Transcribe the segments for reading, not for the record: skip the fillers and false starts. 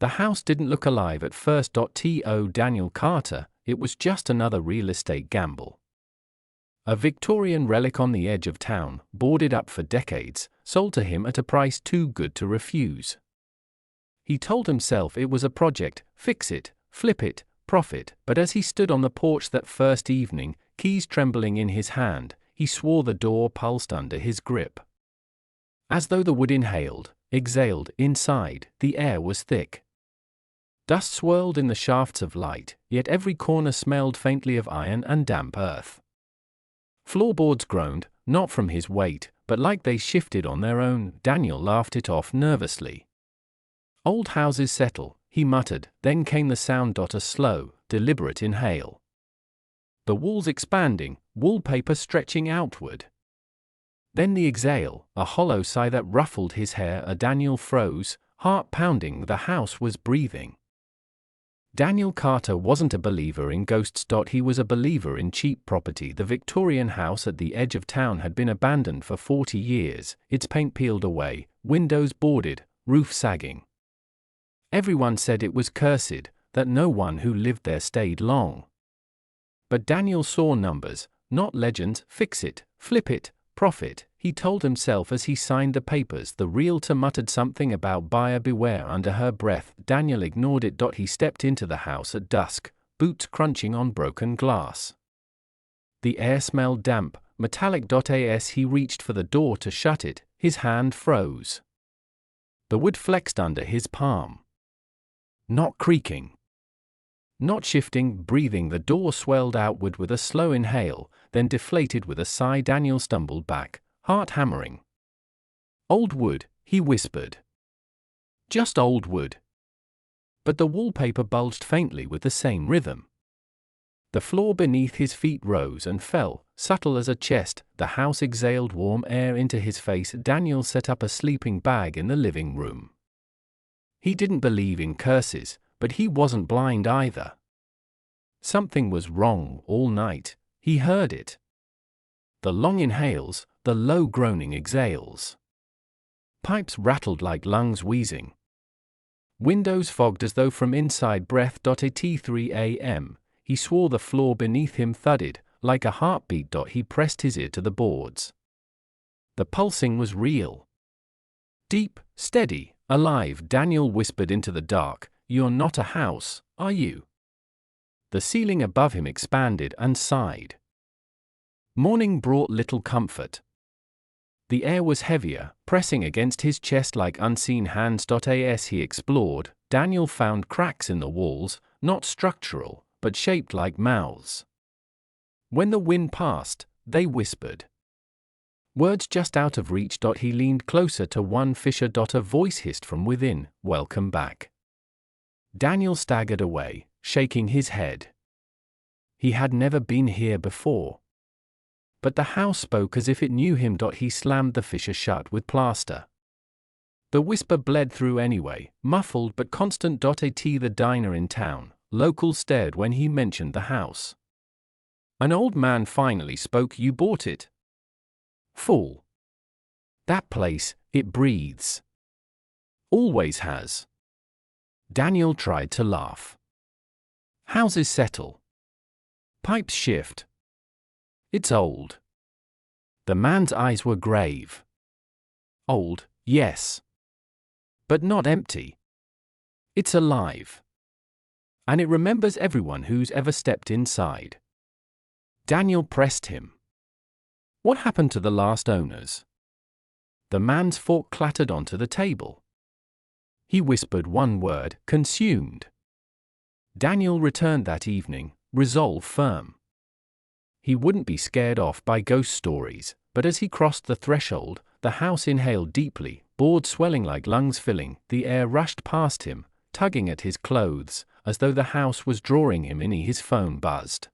The house didn't look alive at first. To Daniel Carter, it was just another real estate gamble. A Victorian relic on the edge of town, boarded up for decades, sold to him at a price too good to refuse. He told himself it was a project, fix it, flip it, profit, but as he stood on the porch that first evening, keys trembling in his hand, he swore the door pulsed under his grip. As though the wood inhaled, exhaled, inside, the air was thick. Dust swirled in the shafts of light, yet every corner smelled faintly of iron and damp earth. Floorboards groaned, not from his weight, but like they shifted on their own. Daniel laughed it off nervously. Old houses settle, he muttered, then came the sound. A slow, deliberate inhale. The walls expanding, wallpaper stretching outward. Then the exhale, a hollow sigh that ruffled his hair. Daniel froze, heart pounding. The house was breathing. Daniel Carter wasn't a believer in ghosts. He was a believer in cheap property. The Victorian house at the edge of town had been abandoned for 40 years, its paint peeled away, windows boarded, roof sagging. Everyone said it was cursed, that no one who lived there stayed long. But Daniel saw numbers, not legends. Fix it, flip it, profit, he told himself as he signed the papers. The realtor muttered something about buyer beware under her breath. Daniel ignored it. He stepped into the house at dusk, boots crunching on broken glass. The air smelled damp, metallic. As he reached for the door to shut it, his hand froze. The wood flexed under his palm. Not creaking. Not shifting, breathing. The door swelled outward with a slow inhale, then deflated with a sigh. Daniel stumbled back, heart hammering. Old wood, he whispered. Just old wood. But the wallpaper bulged faintly with the same rhythm. The floor beneath his feet rose and fell, subtle as a chest. The house exhaled warm air into his face. Daniel set up a sleeping bag in the living room. He didn't believe in curses, but he wasn't blind either. Something was wrong all night. He heard it. The long inhales, the low groaning exhales. Pipes rattled like lungs wheezing. Windows fogged as though from inside breath. At 3 a.m., he swore the floor beneath him thudded, like a heartbeat. He pressed his ear to the boards. The pulsing was real. Deep, steady, alive. Daniel whispered into the dark, "You're not a house, are you?" The ceiling above him expanded and sighed. Morning brought little comfort. The air was heavier, pressing against his chest like unseen hands. As he explored, Daniel found cracks in the walls, not structural, but shaped like mouths. When the wind passed, they whispered. Words just out of reach. He leaned closer to one fissure. A voice hissed from within, "Welcome back." Daniel staggered away, shaking his head. He had never been here before. But the house spoke as if it knew him. He slammed the fissure shut with plaster. The whisper bled through anyway, muffled but constant. At the diner in town, locals stared when he mentioned the house. An old man finally spoke. "You bought it?" "Fool. That place, it breathes. Always has." Daniel tried to laugh. Houses settle. Pipes shift. It's old. The man's eyes were grave. Old, yes. But not empty. It's alive. And it remembers everyone who's ever stepped inside. Daniel pressed him. "What happened to the last owners?" The man's fork clattered onto the table. He whispered one word, "Consumed." Daniel returned that evening, resolve firm. He wouldn't be scared off by ghost stories, but as he crossed the threshold, the house inhaled deeply, boards swelling like lungs filling. The air rushed past him, tugging at his clothes, as though the house was drawing him in. His phone buzzed.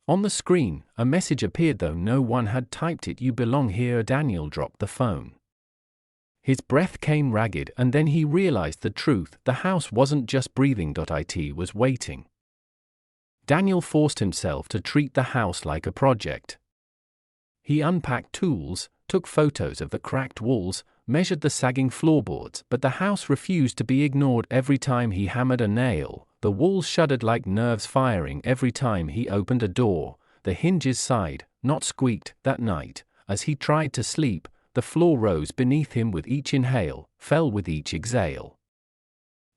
On the screen, a message appeared though no one had typed it. "You belong here." Daniel dropped the phone. His breath came ragged, and then he realized the truth. The house wasn't just breathing. It was waiting. Daniel forced himself to treat the house like a project. He unpacked tools, took photos of the cracked walls, measured the sagging floorboards, but the house refused to be ignored. Every time he hammered a nail, the walls shuddered like nerves firing. Every time he opened a door, the hinges sighed, not squeaked. That night, as he tried to sleep, the floor rose beneath him with each inhale, fell with each exhale.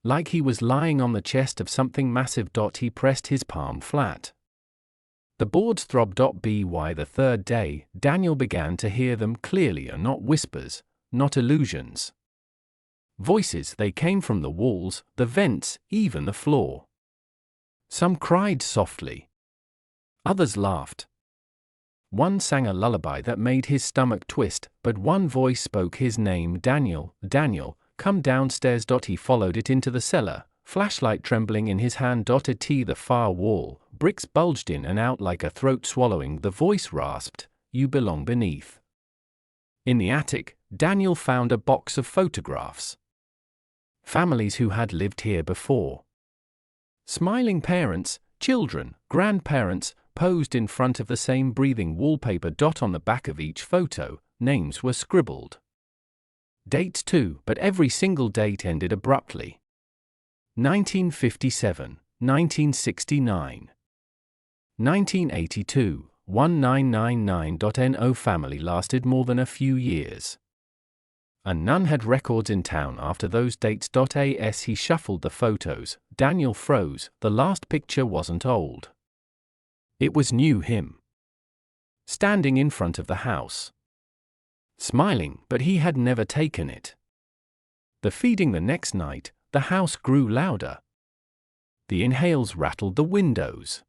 Like he was lying on the chest of something massive. He pressed his palm flat. The boards throbbed. By the third day, Daniel began to hear them clearly, and not whispers, not illusions. Voices. They came from the walls, the vents, even the floor. Some cried softly. Others laughed. One sang a lullaby that made his stomach twist, but one voice spoke his name. Daniel, Daniel, come downstairs. He followed it into the cellar, flashlight trembling in his hand. The far wall, bricks bulged in and out like a throat swallowing. The voice rasped, you belong beneath. In the attic, Daniel found a box of photographs. Families who had lived here before. Smiling parents, children, grandparents, posed in front of the same breathing wallpaper. On the back of each photo, names were scribbled. Dates too, but every single date ended abruptly. 1957, 1969. 1982, 1999. No family lasted more than a few years. And none had records in town after those dates. As he shuffled the photos, Daniel froze. The last picture wasn't old. It was new. Him. Standing in front of the house. Smiling, but he had never taken it. The feeding. The next night, the house grew louder. The inhales rattled the windows.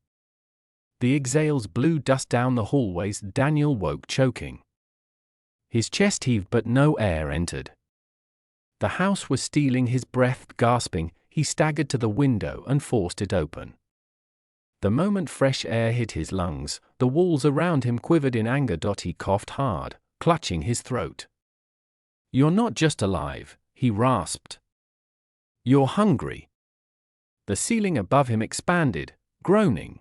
The exhales blew dust down the hallways. Daniel woke choking. His chest heaved but no air entered. The house was stealing his breath. Gasping, he staggered to the window and forced it open. The moment fresh air hit his lungs, the walls around him quivered in anger. He coughed hard, clutching his throat. You're not just alive, he rasped. You're hungry. The ceiling above him expanded, groaning.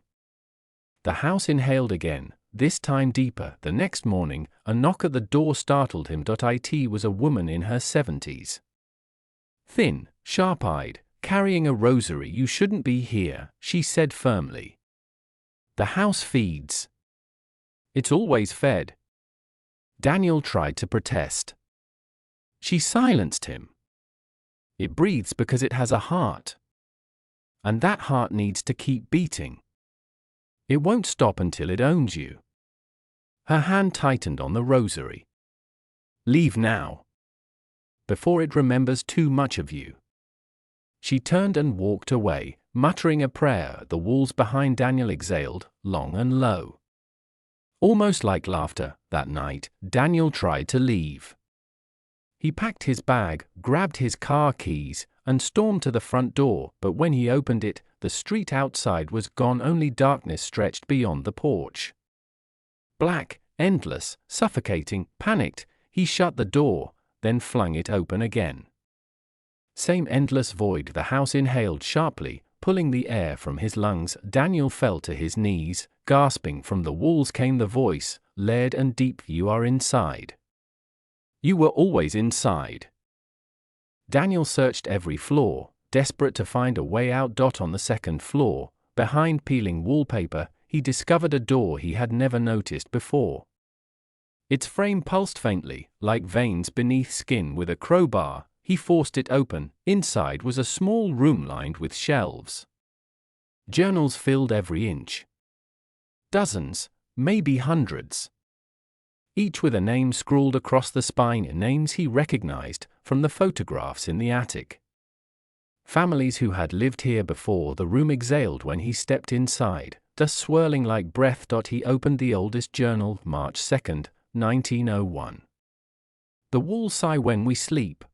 The house inhaled again, this time deeper. The next morning, a knock at the door startled him. It was a woman in her 70s. Thin, sharp-eyed, carrying a rosary. You shouldn't be here, she said firmly. The house feeds. It's always fed. Daniel tried to protest. She silenced him. It breathes because it has a heart. And that heart needs to keep beating. It won't stop until it owns you. Her hand tightened on the rosary. Leave now. Before it remembers too much of you. She turned and walked away, muttering a prayer. The walls behind Daniel exhaled, long and low. Almost like laughter. That night, Daniel tried to leave. He packed his bag, grabbed his car keys, and stormed to the front door, but when he opened it, the street outside was gone. Only darkness stretched beyond the porch. Black, endless, suffocating. Panicked, he shut the door, then flung it open again. Same endless void. The house inhaled sharply, pulling the air from his lungs. Daniel fell to his knees, gasping. From the walls came the voice, layered and deep. You are inside. You were always inside. Daniel searched every floor, desperate to find a way out. On the second floor, behind peeling wallpaper, he discovered a door he had never noticed before. Its frame pulsed faintly, like veins beneath skin. With a crowbar, he forced it open. Inside was a small room lined with shelves. Journals filled every inch. Dozens, maybe hundreds. Each with a name scrawled across the spine, names he recognized from the photographs in the attic. Families who had lived here before. The room exhaled when he stepped inside, dust swirling like breath. He opened the oldest journal, March 2nd, 1901. The walls sigh when we sleep.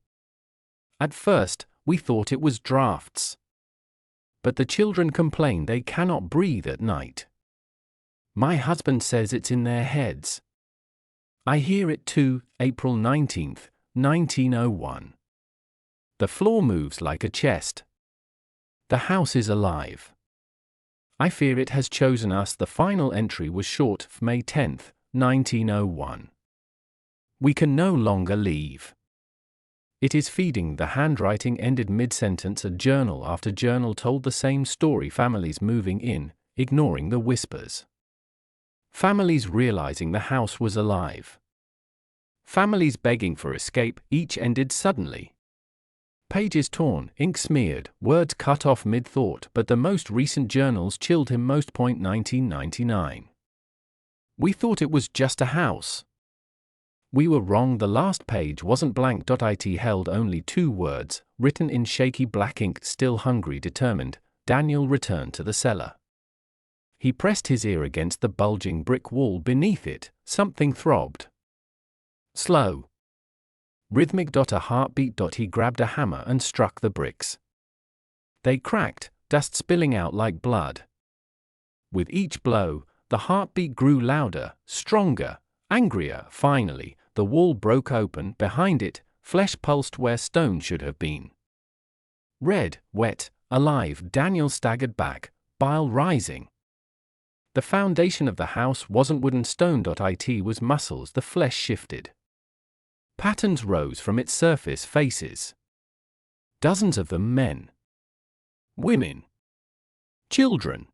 At first, we thought it was drafts. But the children complain they cannot breathe at night. My husband says it's in their heads. I hear it too. April 19th, 1901. The floor moves like a chest. The house is alive. I fear it has chosen us. The final entry was short, May 10th, 1901. We can no longer leave. It is feeding. The handwriting ended mid-sentence. A journal after journal told the same story. Families moving in, ignoring the whispers. Families realizing the house was alive. Families begging for escape. Each ended suddenly. Pages torn, ink smeared, words cut off mid-thought. But the most recent journals chilled him most. 1999. We thought it was just a house. We were wrong. The last page wasn't blank. It held only 2 words, written in shaky black ink. Still hungry, determined, Daniel returned to the cellar. He pressed his ear against the bulging brick wall beneath it. Something throbbed. Slow. Rhythmic. A heartbeat. He grabbed a hammer and struck the bricks. They cracked, dust spilling out like blood. With each blow, the heartbeat grew louder, stronger, angrier. Finally, the wall broke open. Behind it, flesh pulsed where stone should have been. Red, wet, alive. Daniel staggered back, bile rising. The foundation of the house wasn't wooden stone. It was muscles. The flesh shifted. Patterns rose from its surface. Faces. Dozens of them. Men. Women. Children.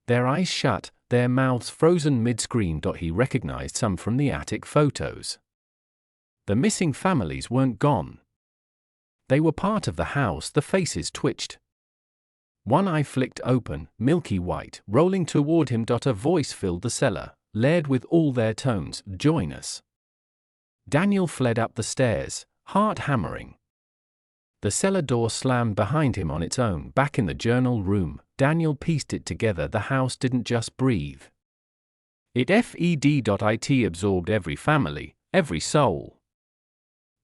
Their eyes shut, their mouths frozen mid-scream. He recognized some from the attic photos. The missing families weren't gone. They were part of the house. The faces twitched. One eye flicked open, milky white, rolling toward him. A voice filled the cellar, layered with all their tones. Join us. Daniel fled up the stairs, heart hammering. The cellar door slammed behind him on its own. Back in the journal room, Daniel pieced it together. The house didn't just breathe. It fed. Absorbed every family, every soul.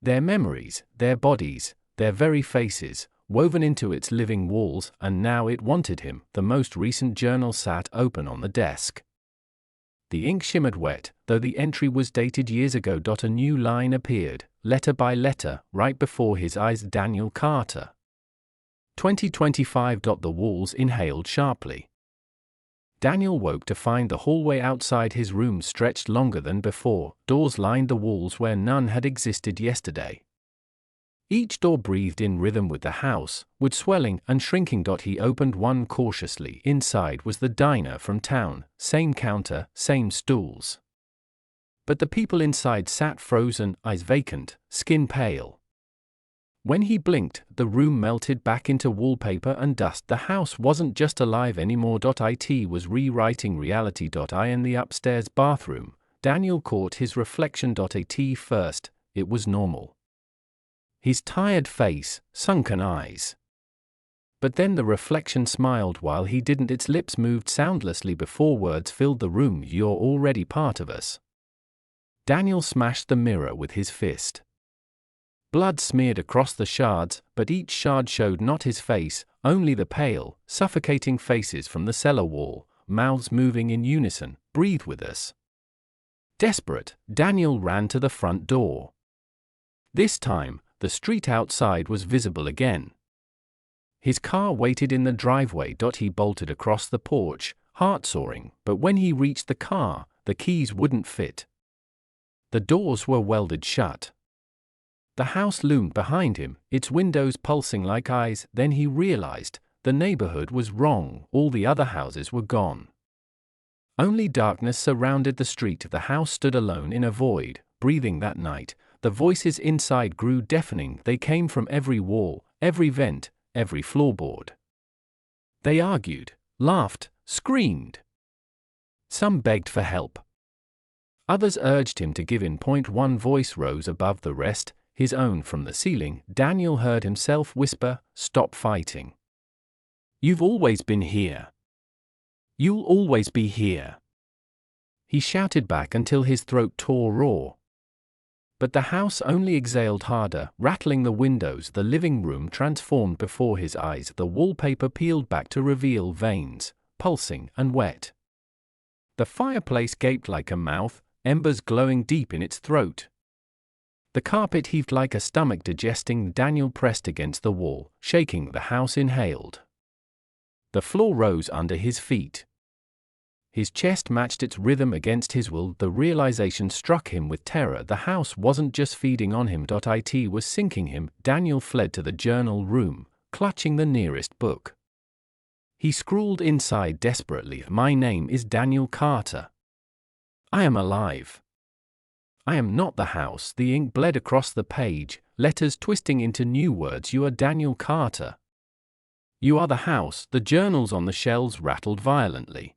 Their memories, their bodies, their very faces, woven into its living walls. And now it wanted him. The most recent journal sat open on the desk. The ink shimmered wet, though the entry was dated years ago. A new line appeared, letter by letter, right before his eyes. Daniel Carter. 2025. The walls inhaled sharply. Daniel woke to find the hallway outside his room stretched longer than before. Doors lined the walls where none had existed yesterday. Each door breathed in rhythm with the house, wood swelling and shrinking. He opened one cautiously. Inside was the diner from town, same counter, same stools. But the people inside sat frozen, eyes vacant, skin pale. When he blinked, the room melted back into wallpaper and dust. The house wasn't just alive anymore. It was rewriting reality. In the upstairs bathroom, Daniel caught his reflection. At first, it was normal. His tired face, sunken eyes. But then the reflection smiled while he didn't. Its lips moved soundlessly before words filled the room. You're already part of us. Daniel smashed the mirror with his fist. Blood smeared across the shards, but each shard showed not his face, only the pale, suffocating faces from the cellar wall, mouths moving in unison. Breathe with us. Desperate, Daniel ran to the front door. This time, the street outside was visible again. His car waited in the driveway. He bolted across the porch, heart soaring, but when he reached the car, the keys wouldn't fit. The doors were welded shut. The house loomed behind him, its windows pulsing like eyes. Then he realized, the neighborhood was wrong. All the other houses were gone. Only darkness surrounded the street. The house stood alone in a void, breathing. That night, the voices inside grew deafening. They came from every wall, every vent, every floorboard. They argued, laughed, screamed. Some begged for help. Others urged him to give in. One voice rose above the rest, his own from the ceiling. Daniel heard himself whisper, "Stop fighting. You've always been here. You'll always be here." He shouted back until his throat tore raw. But the house only exhaled harder, rattling the windows. The living room transformed before his eyes. The wallpaper peeled back to reveal veins, pulsing and wet. The fireplace gaped like a mouth, embers glowing deep in its throat. The carpet heaved like a stomach digesting. Daniel pressed against the wall, shaking. The house inhaled. The floor rose under his feet. His chest matched its rhythm against his will. The realization struck him with terror. The house wasn't just feeding on him, it was sinking him. Daniel fled to the journal room, clutching the nearest book. He scrawled inside desperately, "My name is Daniel Carter. I am alive. I am not the house." The ink bled across the page, letters twisting into new words. "You are Daniel Carter. You are the house." The journals on the shelves rattled violently.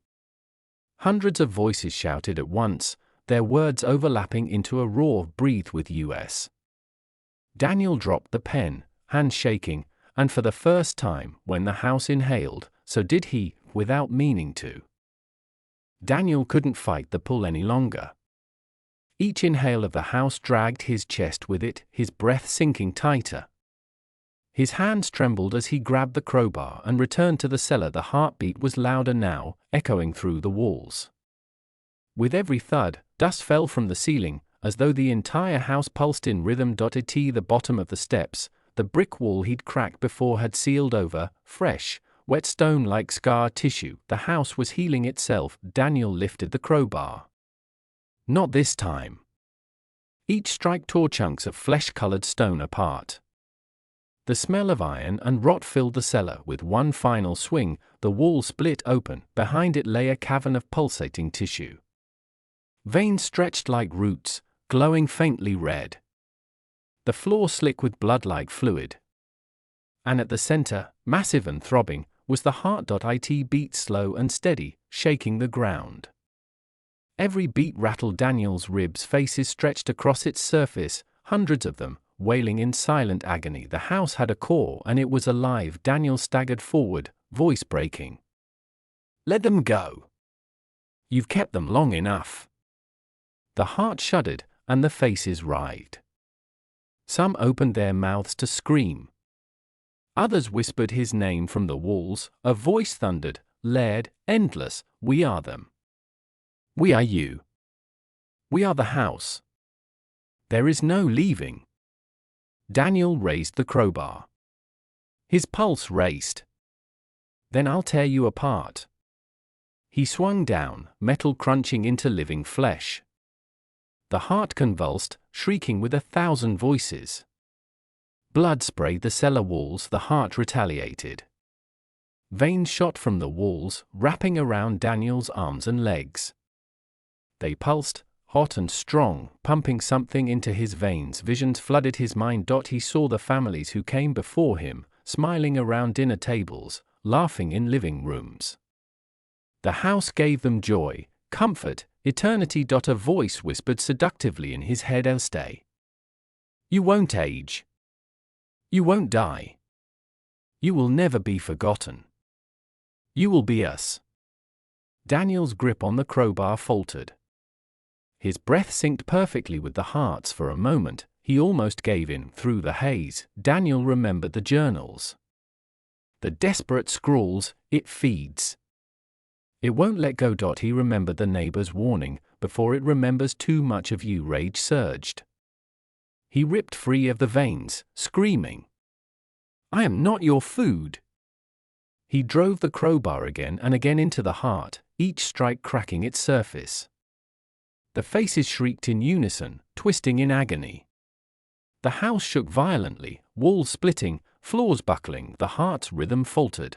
Hundreds of voices shouted at once, their words overlapping into a roar. "Breathe with us." Daniel dropped the pen, hands shaking, and for the first time, when the house inhaled, so did he, without meaning to. Daniel couldn't fight the pull any longer. Each inhale of the house dragged his chest with it, his breath sinking tighter. His hands trembled as he grabbed the crowbar and returned to the cellar. The heartbeat was louder now, echoing through the walls. With every thud, dust fell from the ceiling, as though the entire house pulsed in rhythm. At the bottom of the steps, the brick wall he'd cracked before had sealed over, fresh, wet stone like scar tissue. The house was healing itself. Daniel lifted the crowbar. Not this time. Each strike tore chunks of flesh-colored stone apart. The smell of iron and rot filled the cellar. With one final swing, the wall split open. Behind it lay a cavern of pulsating tissue. Veins stretched like roots, glowing faintly red. The floor slick with blood-like fluid. And at the center, massive and throbbing, was the heart. It beat slow and steady, shaking the ground. Every beat rattled Daniel's ribs. Faces stretched across its surface, hundreds of them, wailing in silent agony. The house had a core and it was alive. Daniel staggered forward, voice breaking. "Let them go. You've kept them long enough." The heart shuddered, and the faces writhed. Some opened their mouths to scream. Others whispered his name from the walls. A voice thundered, layered, endless, "We are them. We are you. We are the house. There is no leaving." Daniel raised the crowbar. His pulse raced. "Then I'll tear you apart." He swung down, metal crunching into living flesh. The heart convulsed, shrieking with 1,000 voices. Blood sprayed the cellar walls. The heart retaliated. Veins shot from the walls, wrapping around Daniel's arms and legs. They pulsed, hot and strong, pumping something into his veins. Visions flooded his mind. He saw the families who came before him, smiling around dinner tables, laughing in living rooms. The house gave them joy, comfort, eternity. A voice whispered seductively in his head, "I'll stay. You won't age. You won't die. You will never be forgotten. You will be us." Daniel's grip on the crowbar faltered. His breath synced perfectly with the heart's. For a moment, he almost gave in. Through the haze, Daniel remembered the journals. The desperate scrawls, "It feeds. It won't let go." He remembered the neighbor's warning, "Before it remembers too much of you." Rage surged. He ripped free of the veins, screaming, "I am not your food." He drove the crowbar again and again into the heart, each strike cracking its surface. The faces shrieked in unison, twisting in agony. The house shook violently, walls splitting, floors buckling. The heart's rhythm faltered.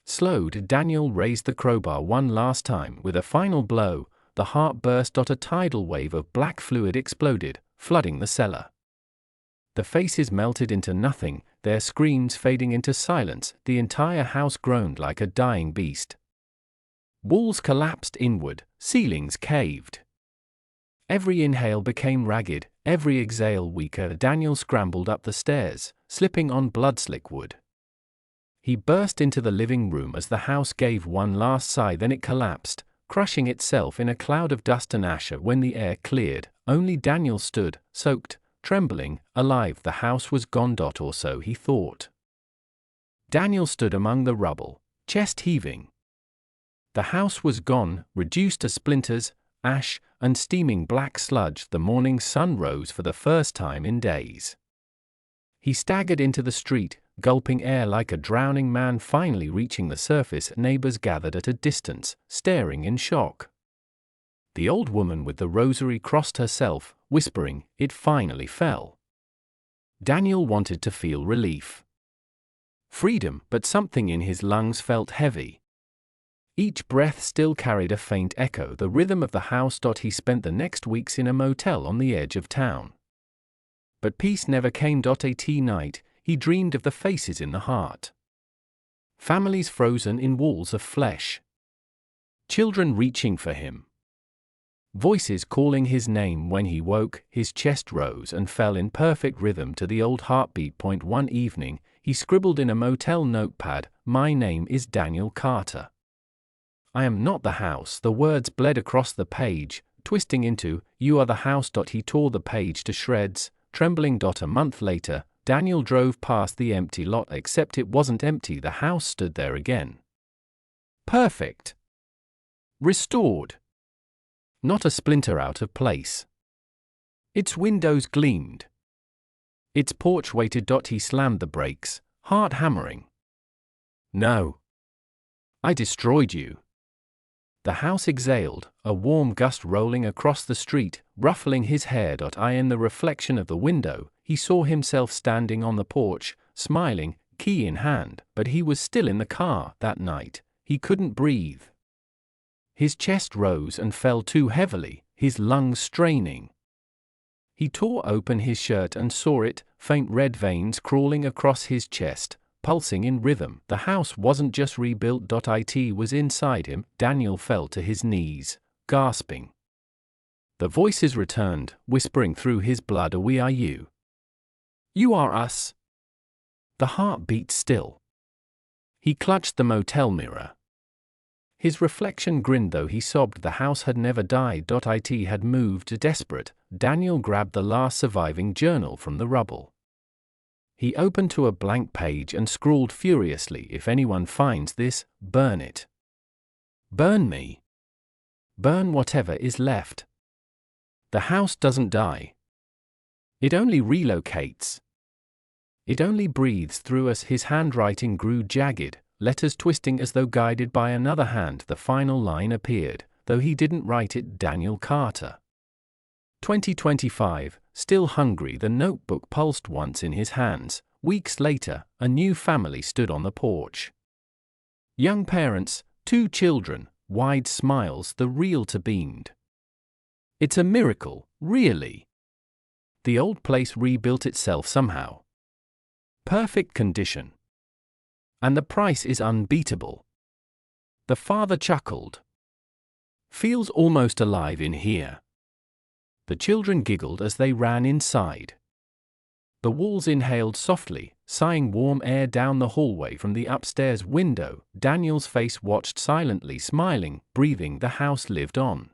Slowed, Daniel raised the crowbar one last time. With a final blow, the heart burst. A tidal wave of black fluid exploded, flooding the cellar. The faces melted into nothing, their screams fading into silence. The entire house groaned like a dying beast. Walls collapsed inward, ceilings caved. Every inhale became ragged, every exhale weaker. Daniel scrambled up the stairs, slipping on blood-slick wood. He burst into the living room as the house gave one last sigh. Then it collapsed, crushing itself in a cloud of dust and ash. When the air cleared, only Daniel stood, soaked, trembling, alive. The house was gone. Or so he thought. Daniel stood among the rubble, chest heaving. The house was gone, reduced to splinters, ash, and steaming black sludge. The morning sun rose for the first time in days. He staggered into the street, gulping air like a drowning man. Finally reaching the surface, neighbors gathered at a distance, staring in shock. The old woman with the rosary crossed herself, whispering, "It finally fell." Daniel wanted to feel relief. Freedom, but something in his lungs felt heavy. Each breath still carried a faint echo, the rhythm of the house. He spent the next weeks in a motel on the edge of town. But peace never came. At night, he dreamed of the faces in the heart. Families frozen in walls of flesh. Children reaching for him. Voices calling his name. When he woke, his chest rose and fell in perfect rhythm to the old heartbeat. One evening, he scribbled in a motel notepad, "My name is Daniel Carter. I am not the house." The words bled across the page, twisting into, "You are the house." He tore the page to shreds, trembling. A month later, Daniel drove past the empty lot, except it wasn't empty. The house stood there again. Perfect. Restored. Not a splinter out of place. Its windows gleamed. Its porch waited. He slammed the brakes, heart hammering. "No. I destroyed you." The house exhaled, a warm gust rolling across the street, ruffling his hair. In the reflection of the window, he saw himself standing on the porch, smiling, key in hand, but he was still in the car. That night, he couldn't breathe. His chest rose and fell too heavily, his lungs straining. He tore open his shirt and saw it, faint red veins crawling across his chest, pulsing in rhythm. The house wasn't just rebuilt. It was inside him. Daniel fell to his knees, gasping. The voices returned, whispering through his blood, "We are you. You are us." The heart beat still. He clutched the motel mirror. His reflection grinned though he sobbed. The house had never died. It had moved. Desperate, Daniel grabbed the last surviving journal from the rubble. He opened to a blank page and scrawled furiously, "If anyone finds this, burn it. Burn me. Burn whatever is left. The house doesn't die. It only relocates. It only breathes through us." His handwriting grew jagged, letters twisting as though guided by another hand. The final line appeared, though he didn't write it: "Daniel Carter. 2025, still hungry." The notebook pulsed once in his hands. Weeks later, a new family stood on the porch. Young parents, 2 children, wide smiles. The realtor beamed. "It's a miracle, really. The old place rebuilt itself somehow. Perfect condition. And the price is unbeatable." The father chuckled. "Feels almost alive in here." The children giggled as they ran inside. The walls inhaled softly, sighing warm air down the hallway from the upstairs window. Daniel's face watched silently, smiling, breathing. The house lived on.